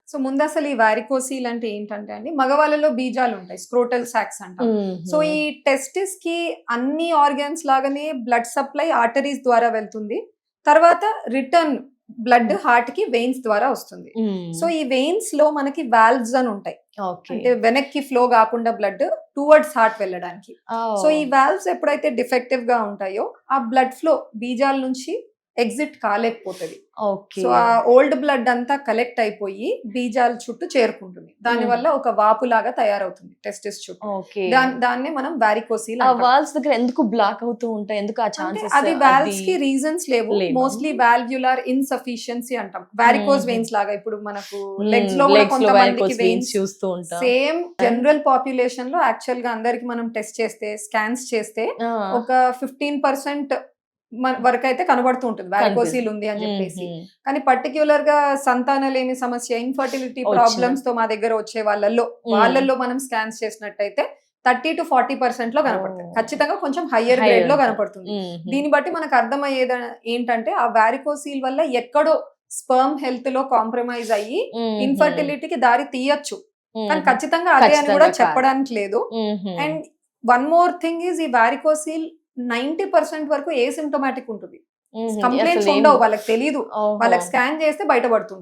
So ముందు అసలు ఈ వారికోసీల్ అంటే ఏంటంటే అండి, మగవాళ్ళలో బీజాలు ఉంటాయి, స్క్రోటల్ సాక్స్ అంటాం. సో ఈ టెస్టిస్ కి అన్ని ఆర్గాన్స్ లాగానే బ్లడ్ సప్లై ఆర్టరీస్ ద్వారా వెళ్తుంది. తర్వాత రిటర్న్ బ్లడ్ హార్ట్ కి వెయిన్స్ ద్వారా వస్తుంది. సో ఈ వెయిన్స్ లో మనకి వాల్వ్స్ అని ఉంటాయి, అంటే వెనక్కి ఫ్లో కాకుండా బ్లడ్ టువర్డ్స్ హార్ట్ వెళ్ళడానికి. సో ఈ వాల్వ్స్ ఎప్పుడైతే డిఫెక్టివ్ గా ఉంటాయో ఆ బ్లడ్ ఫ్లో బీజాల నుంచి ఎగ్జిట్ కాలేకపోతుంది. సో ఆ ఓల్డ్ బ్లడ్ అంతా కలెక్ట్ అయిపోయి బీజాల చుట్టూ చేరుకుంటుంది. దాని వల్ల ఒక వాపు లాగా తయారవుతుంది టెస్టిస్ చుట్టూ. దాన్ని మనం వారికోసీల్. వాల్వ్స్ దగ్గర ఎందుకు బ్లాక్ అవుతూ ఉంటాయి? ఎందుకు ఆ ఛాన్సెస్? అది వాల్వ్స్ కి రీజన్స్ లేవు, మోస్ట్లీ వాల్వ్యులర్ ఇన్సఫిషియన్సీ అంటాం. వారికోస్ వెయిన్స్ లాగా ఇప్పుడు మనకు లెగ్స్ లో కూడా కొంతమందికి వెయిన్స్ చూస్తూ ఉంటాం. సేమ్ జనరల్ పాపులేషన్ లో యాక్చువల్ గా అందరికి మనం టెస్ట్ చేస్తే, స్కాన్స్ చేస్తే ఒక 15% వరకు అయితే కనబడుతూ ఉంటుంది వారికోసీల్ ఉంది అని చెప్పేసి. కానీ పర్టిక్యులర్ గా సంతానలేమి సమస్య, ఇన్ఫర్టిలిటీ ప్రాబ్లమ్స్ తో మా దగ్గర వచ్చే వాళ్ళల్లో మనం స్కాన్స్ చేసినట్టయితే 30 to 40% లో కనపడుతుంది. ఖచ్చితంగా కొంచెం హయ్యర్ గ్రేడ్ లో కనపడుతుంది. దీన్ని బట్టి మనకు అర్థమయ్యేది ఏంటంటే ఆ వారికోసీల్ వల్ల ఎక్కడో స్పర్మ్ హెల్త్ లో కాంప్రమైజ్ అయ్యి ఇన్ఫర్టిలిటీకి దారి తీయచ్చు, కానీ ఖచ్చితంగా అదే అని కూడా చెప్పడానికి లేదు. And one more thing is, ఈ వారికోసీల్ 90% వరకు ఏ సిమ్టోమాటిక్ ఉంటుంది, కంప్లైంట్స్ ఉండవు, వాళ్ళకి తెలియదు, వాళ్ళకి స్కాన్ చేస్తే బయటపడుతుంది.